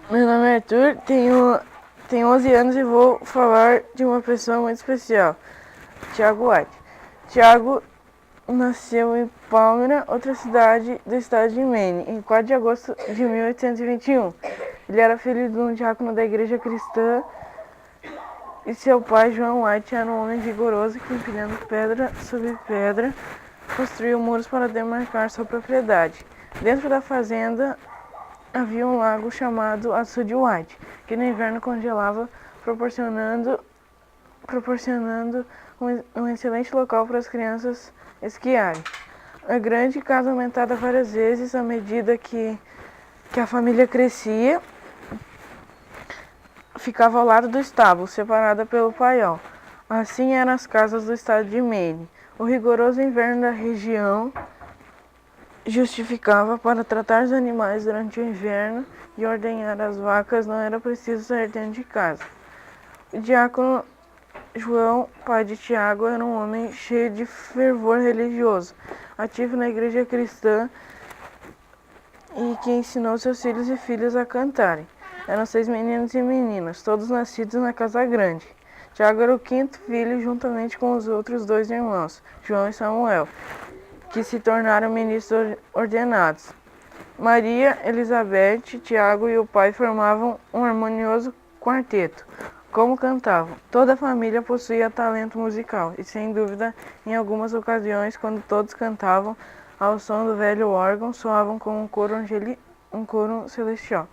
Meu nome é Arthur, tenho 11 anos e vou falar de uma pessoa muito especial, Tiago White. Tiago nasceu em Palmyra, outra cidade do estado de Maine, em 4 de agosto de 1821. Ele era filho de um diácono da igreja cristã e seu pai, João White, era um homem vigoroso que, empilhando pedra sobre pedra, construiu muros para demarcar sua propriedade. Dentro da fazenda havia um lago chamado Açude White, que no inverno congelava, proporcionando um excelente local para as crianças esquiarem. A grande casa aumentada várias vezes à medida que a família crescia, ficava ao lado do estábulo, separada pelo paiol. Assim eram as casas do estado de Maine. O rigoroso inverno da região justificava para tratar os animais durante o inverno e ordenhar as vacas não era preciso sair dentro de casa. O diácono João, pai de Tiago, era um homem cheio de fervor religioso, ativo na igreja cristã e que ensinou seus filhos e filhas a cantarem. Eram 6 meninos e meninas, todos nascidos na casa grande. Tiago era o 5º filho, juntamente com os outros 2 irmãos, João e Samuel, que se tornaram ministros ordenados. Maria, Elizabeth, Tiago e o pai formavam um harmonioso quarteto. Como cantavam? Toda a família possuía talento musical e, sem dúvida, em algumas ocasiões, quando todos cantavam ao som do velho órgão, soavam como um coro celestial.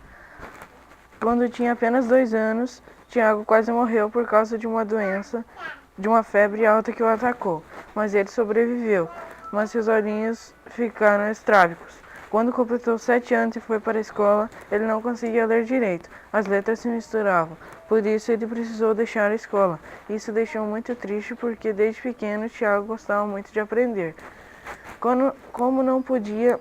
Quando tinha apenas 2 anos, Tiago quase morreu por causa de uma doença, de uma febre alta que o atacou, mas ele sobreviveu. Mas seus olhinhos ficaram estrábicos. Quando completou 7 anos e foi para a escola, ele não conseguia ler direito. As letras se misturavam. Por isso, ele precisou deixar a escola. Isso deixou muito triste porque, desde pequeno, Tiago gostava muito de aprender. Como não podia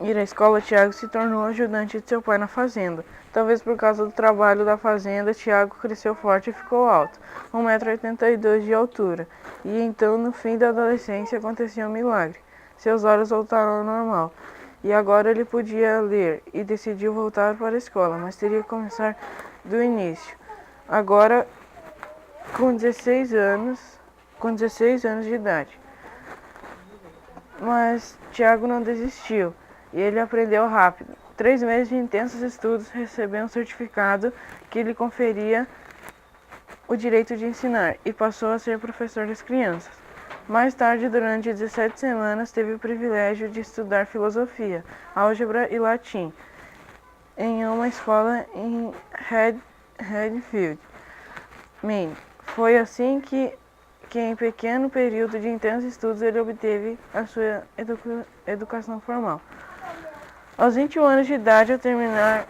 ir à escola, Tiago se tornou ajudante de seu pai na fazenda. Talvez por causa do trabalho da fazenda, Tiago cresceu forte e ficou alto, 1,82 m de altura. E então, no fim da adolescência, aconteceu um milagre. Seus olhos voltaram ao normal. E agora ele podia ler e decidiu voltar para a escola, mas teria que começar do início. Agora, com 16 anos de idade. Mas Tiago não desistiu e ele aprendeu rápido. 3 meses de intensos estudos, recebeu um certificado que lhe conferia o direito de ensinar e passou a ser professor das crianças. Mais tarde, durante 17 semanas, teve o privilégio de estudar filosofia, álgebra e latim em uma escola em Redfield, Maine. Foi assim que em pequeno período de intensos estudos ele obteve a sua educação formal. Aos 21 anos de idade, ao terminar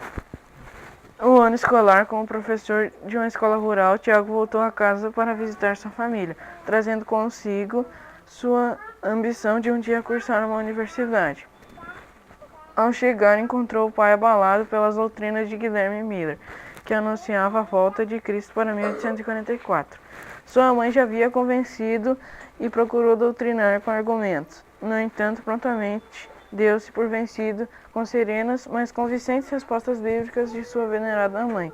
o ano escolar como professor de uma escola rural, Tiago voltou a casa para visitar sua família, trazendo consigo sua ambição de um dia cursar uma universidade. Ao chegar, encontrou o pai abalado pelas doutrinas de Guilherme Miller, que anunciava a volta de Cristo para 1844. Sua mãe já havia convencido e procurou doutrinar com argumentos. No entanto, prontamente deu-se por vencido com serenas, mas convincentes respostas bíblicas de sua venerada mãe.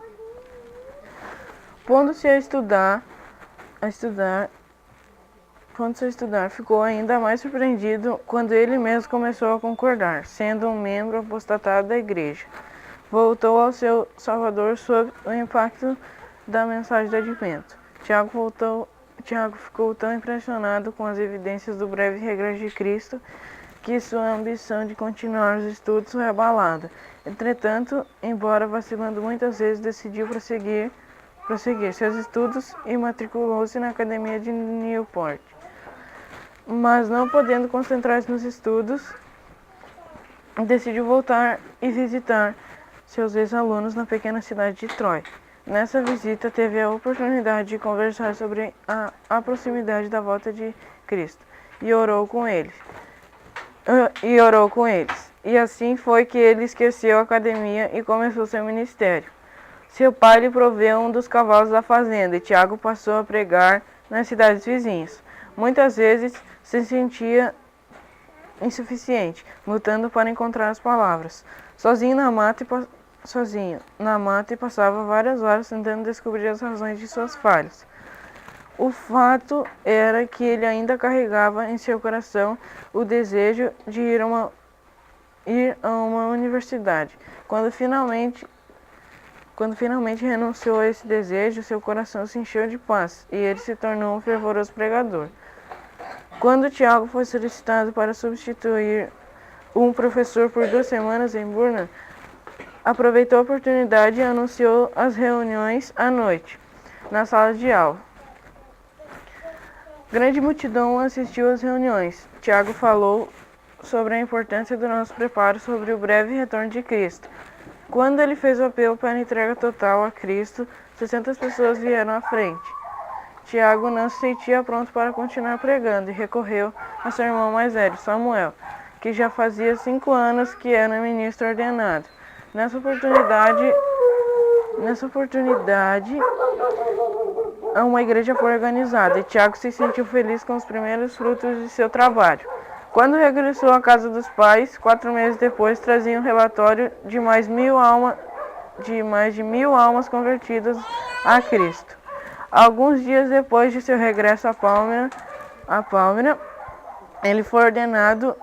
Pondo-se a estudar, ficou ainda mais surpreendido quando ele mesmo começou a concordar, sendo um membro apostatado da igreja. Voltou ao seu Salvador sob o impacto da mensagem do Advento. Tiago ficou tão impressionado com as evidências do breve regresso de Cristo que sua ambição de continuar os estudos foi abalada. Entretanto, embora vacilando muitas vezes, decidiu prosseguir seus estudos e matriculou-se na Academia de Newport. Mas não podendo concentrar-se nos estudos, decidiu voltar e visitar seus ex-alunos na pequena cidade de Troy. Nessa visita, teve a oportunidade de conversar sobre a proximidade da volta de Cristo e orou com eles. E assim foi que ele esqueceu a academia e começou seu ministério. Seu pai lhe proveu um dos cavalos da fazenda e Tiago passou a pregar nas cidades vizinhas. Muitas vezes se sentia insuficiente, lutando para encontrar as palavras. Sozinho na mata e passava várias horas tentando descobrir as razões de suas falhas. O fato era que ele ainda carregava em seu coração o desejo de ir a uma universidade. Quando finalmente renunciou a esse desejo, seu coração se encheu de paz e ele se tornou um fervoroso pregador. Quando Tiago foi solicitado para substituir um professor por 2 semanas em Burna, aproveitou a oportunidade e anunciou as reuniões à noite, na sala de aula. Grande multidão assistiu às reuniões. Tiago falou sobre a importância do nosso preparo sobre o breve retorno de Cristo. Quando ele fez o apelo para a entrega total a Cristo, 600 pessoas vieram à frente. Tiago não se sentia pronto para continuar pregando e recorreu a seu irmão mais velho, Samuel, que já fazia 5 anos que era ministro ordenado. Nessa oportunidade, uma igreja foi organizada e Tiago se sentiu feliz com os primeiros frutos de seu trabalho. Quando regressou à casa dos pais, 4 meses depois, trazia um relatório de mais de 1.000 almas convertidas a Cristo. Alguns dias depois de seu regresso a Palmyra, ele foi ordenado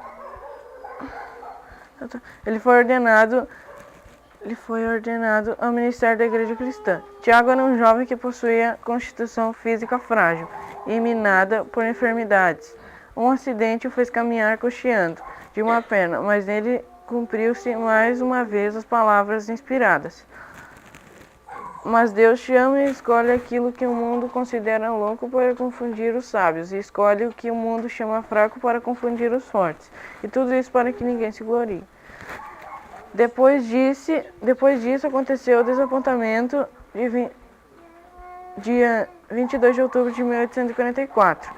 ao ministério da Igreja Cristã. Tiago era um jovem que possuía constituição física frágil e minada por enfermidades. Um acidente o fez caminhar coxeando de uma perna, mas nele cumpriu-se mais uma vez as palavras inspiradas. Mas Deus te ama e escolhe aquilo que o mundo considera louco para confundir os sábios, e escolhe o que o mundo chama fraco para confundir os fortes. E tudo isso para que ninguém se glorie. Depois disso aconteceu o desapontamento de dia 22 de outubro de 1844.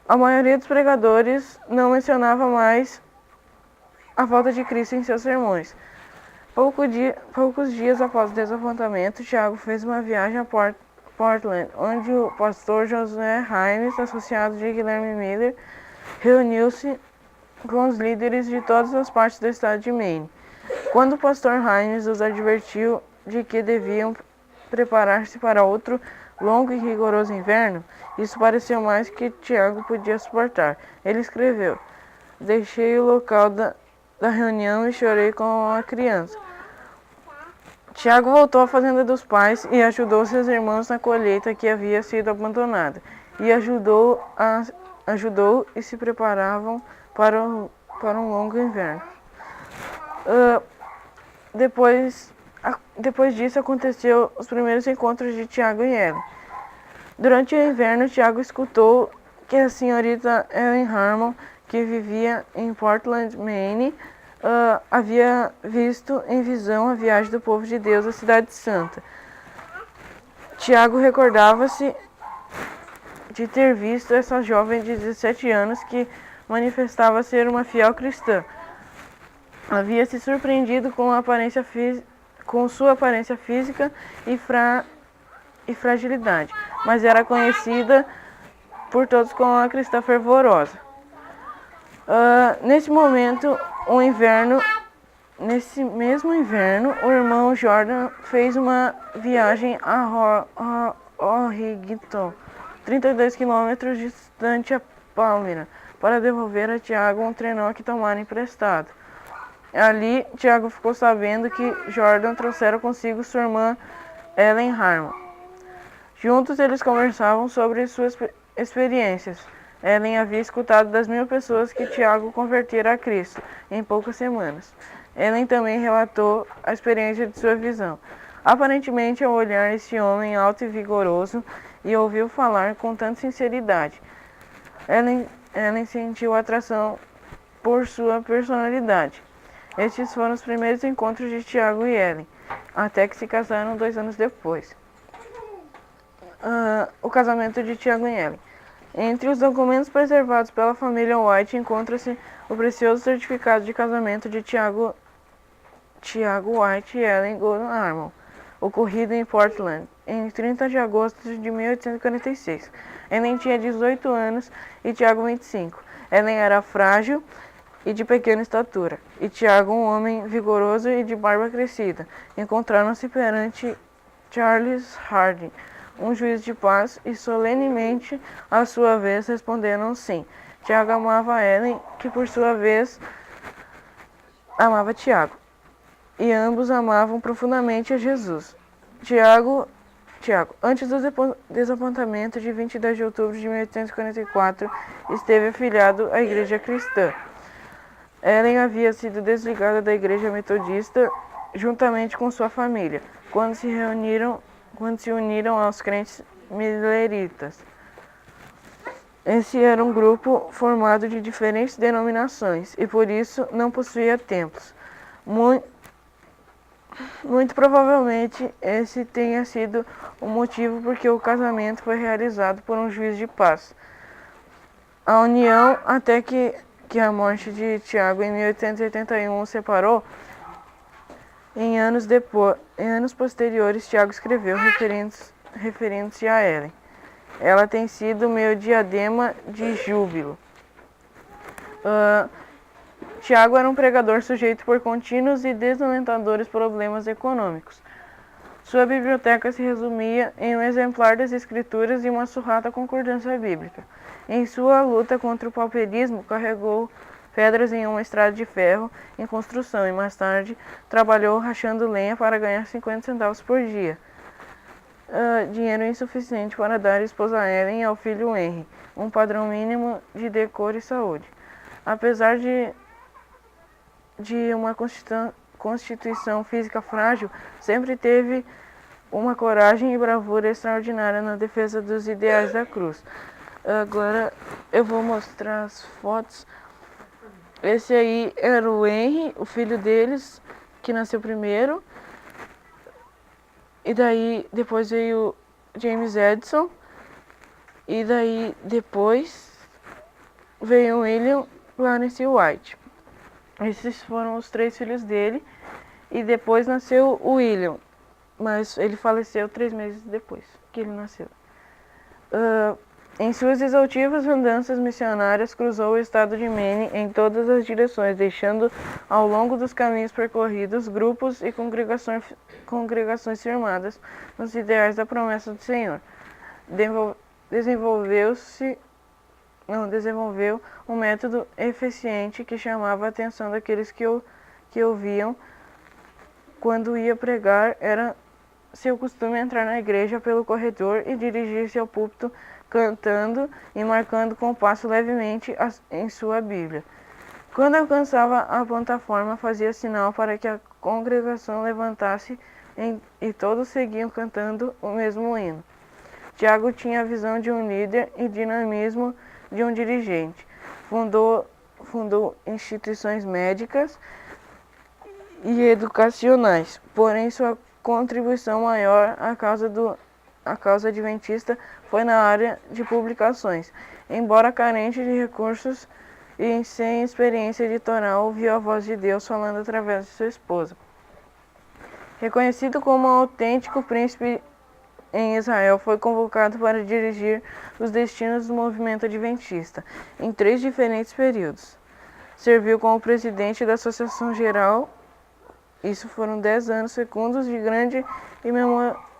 A maioria dos pregadores não mencionava mais a volta de Cristo em seus sermões. Poucos dias após o desapontamento, Tiago fez uma viagem a Portland, onde o pastor Josué Hines, associado de Guilherme Miller, reuniu-se com os líderes de todas as partes do estado de Maine. Quando o pastor Hines os advertiu de que deviam preparar-se para outro longo e rigoroso inverno, isso pareceu mais que Tiago podia suportar. Ele escreveu: "Deixei o local da reunião e chorei como uma criança." Tiago voltou à fazenda dos pais e ajudou seus irmãos na colheita que havia sido abandonada, e ajudou e se preparavam para um longo inverno. Depois disso aconteceu os primeiros encontros de Tiago e Ellen. Durante o inverno, Tiago escutou que a senhorita Ellen Harmon, que vivia em Portland, Maine, havia visto em visão a viagem do povo de Deus à Cidade Santa. Tiago recordava-se de ter visto essa jovem de 17 anos que manifestava ser uma fiel cristã. Havia se surpreendido com sua aparência física e fragilidade, mas era conhecida por todos como uma cristã fervorosa. Nesse mesmo inverno, o irmão Jordan fez uma viagem a Orrington, 32 quilômetros distante a Palmyra, para devolver a Tiago um trenó que tomara emprestado. Ali, Tiago ficou sabendo que Jordan trouxera consigo sua irmã Ellen Harmon. Juntos eles conversavam sobre suas experiências. Ellen havia escutado das 1.000 pessoas que Tiago convertera a Cristo em poucas semanas. Ellen também relatou a experiência de sua visão. Aparentemente, ao olhar esse homem alto e vigoroso e ouviu falar com tanta sinceridade, Ellen sentiu atração por sua personalidade. Estes foram os primeiros encontros de Tiago e Ellen, até que se casaram 2 anos depois. O casamento de Tiago e Ellen. Entre os documentos preservados pela família White encontra-se o precioso certificado de casamento de Tiago White e Ellen Gordon Harmon, ocorrido em Portland, em 30 de agosto de 1846. Ellen tinha 18 anos e Tiago 25. Ellen era frágil e de pequena estatura, e Tiago, um homem vigoroso e de barba crescida. Encontraram-se perante Charles Harding, um juiz de paz, e solenemente, à sua vez, responderam sim. Tiago amava Ellen, que por sua vez amava Tiago, e ambos amavam profundamente a Jesus. Tiago, antes do desapontamento de 22 de outubro de 1844, esteve afiliado à Igreja Cristã. Ellen havia sido desligada da Igreja Metodista juntamente com sua família, quando se uniram aos crentes mileritas. Esse era um grupo formado de diferentes denominações e por isso não possuía templos. Muito provavelmente esse tenha sido o motivo porque o casamento foi realizado por um juiz de paz. A união, até que a morte de Tiago em 1881 o separou. Em anos posteriores, Tiago escreveu referindo-se a Ellen. Ela tem sido meu diadema de júbilo. Tiago era um pregador sujeito por contínuos e desalentadores problemas econômicos. Sua biblioteca se resumia em um exemplar das Escrituras e uma surrada concordância bíblica. Em sua luta contra o pauperismo, carregou pedras em uma estrada de ferro em construção e mais tarde trabalhou rachando lenha para ganhar 50 centavos por dia. Dinheiro insuficiente para dar à esposa Ellen e ao filho Henry um padrão mínimo de decoro e saúde. Apesar de uma constituição física frágil, sempre teve uma coragem e bravura extraordinária na defesa dos ideais da cruz. Agora eu vou mostrar as fotos. Esse aí era o Henry, o filho deles, que nasceu primeiro. E daí depois veio James Edison. E daí depois veio William Clarence White. Esses foram os 3 filhos dele. E depois nasceu o William. Mas ele faleceu 3 meses depois que ele nasceu. Em suas exaustivas andanças missionárias, cruzou o estado de Maine em todas as direções, deixando ao longo dos caminhos percorridos grupos e congregações firmadas nos ideais da promessa do Senhor. Desenvolveu um método eficiente que chamava a atenção daqueles que ouviam. Quando ia pregar, era seu costume entrar na igreja pelo corredor e dirigir-se ao púlpito cantando e marcando com o passo levemente em sua Bíblia. Quando alcançava a plataforma, fazia sinal para que a congregação levantasse e todos seguiam cantando o mesmo hino. Tiago tinha a visão de um líder e dinamismo de um dirigente. Fundou instituições médicas e educacionais, porém sua contribuição maior à causa adventista foi na área de publicações. Embora carente de recursos e sem experiência editorial, ouviu a voz de Deus falando através de sua esposa. Reconhecido como um autêntico príncipe em Israel, foi convocado para dirigir os destinos do movimento adventista em 3 diferentes períodos. Serviu como presidente da Associação Geral. Isso foram 10 anos fecundos de grandes e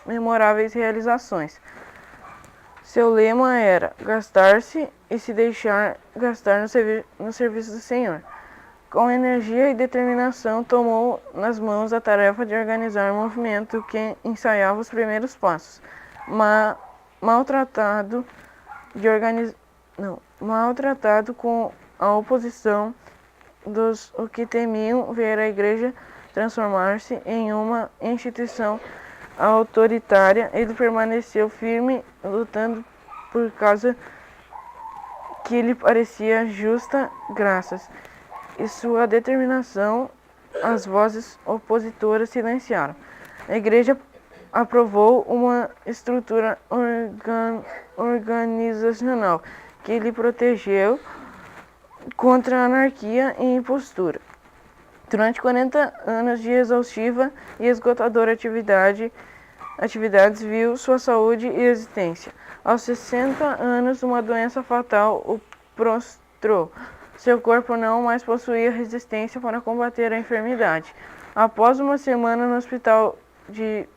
memoráveis realizações. Seu lema era gastar-se e se deixar gastar no serviço do Senhor. Com energia e determinação, tomou nas mãos a tarefa de organizar um movimento que ensaiava os primeiros passos. Maltratado com a oposição dos que temiam ver a igreja transformar-se em uma instituição autoritária, ele permaneceu firme, lutando por causa que lhe parecia justa, graças e sua determinação, as vozes opositoras silenciaram. A igreja aprovou uma estrutura organizacional que lhe protegeu contra a anarquia e impostura. Durante 40 anos de exaustiva e esgotadora atividades, viu sua saúde e existência. Aos 60 anos, uma doença fatal o prostrou. Seu corpo não mais possuía resistência para combater a enfermidade. Após uma semana no hospital de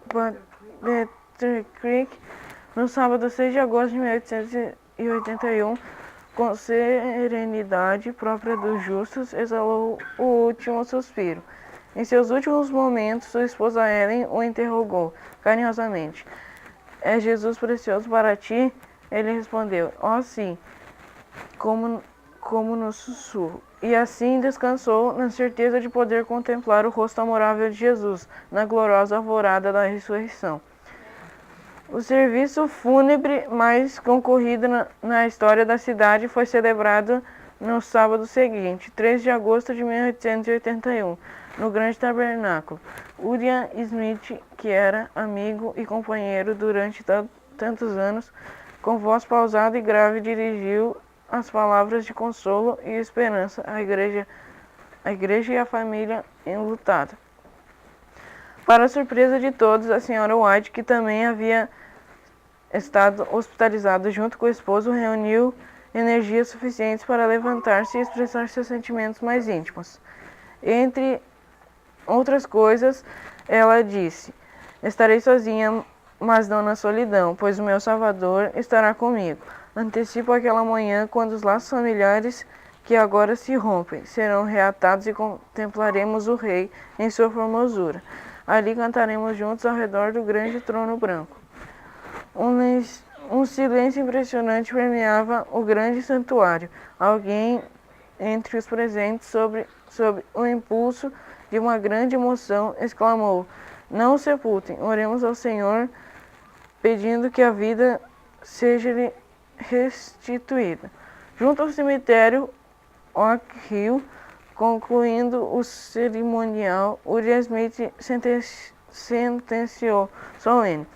Battle Creek, no sábado 6 de agosto de 1881, com serenidade própria dos justos, exalou o último suspiro. Em seus últimos momentos, sua esposa Ellen o interrogou carinhosamente: "É Jesus precioso para ti?" Ele respondeu: "Oh, sim", como no sussurro. E assim descansou na certeza de poder contemplar o rosto amorável de Jesus na gloriosa alvorada da ressurreição. O serviço fúnebre mais concorrido na história da cidade foi celebrado no sábado seguinte, 3 de agosto de 1881, no Grande Tabernáculo. Uriah Smith, que era amigo e companheiro durante tantos anos, com voz pausada e grave dirigiu as palavras de consolo e esperança à igreja e à família enlutada. Para a surpresa de todos, a senhora White, que também havia estado hospitalizada junto com o esposo, reuniu energias suficientes para levantar-se e expressar seus sentimentos mais íntimos. Entre outras coisas, ela disse: "Estarei sozinha, mas não na solidão, pois o meu Salvador estará comigo. Antecipo aquela manhã quando os laços familiares que agora se rompem serão reatados e contemplaremos o Rei em sua formosura. Ali cantaremos juntos ao redor do grande trono branco." Um silêncio impressionante permeava o grande santuário. Alguém entre os presentes, sob o impulso de uma grande emoção, exclamou: "Não o sepultem, oremos ao Senhor, pedindo que a vida seja-lhe restituída." Junto ao cemitério Oak Hill, concluindo o cerimonial, Uriah Smith sentenciou solene: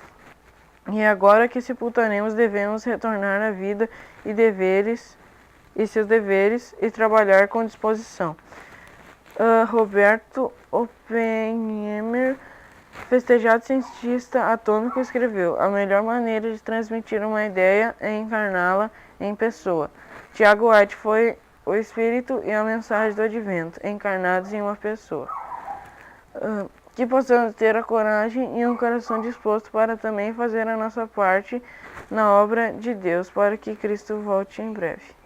"E agora que sepultaremos, devemos retornar à vida e seus deveres e trabalhar com disposição." Roberto Oppenheimer, festejado cientista atômico, escreveu: "A melhor maneira de transmitir uma ideia é encarná-la em pessoa." Tiago White foi o espírito e a mensagem do advento, encarnados em uma pessoa. Que possamos ter a coragem e um coração disposto para também fazer a nossa parte na obra de Deus, para que Cristo volte em breve.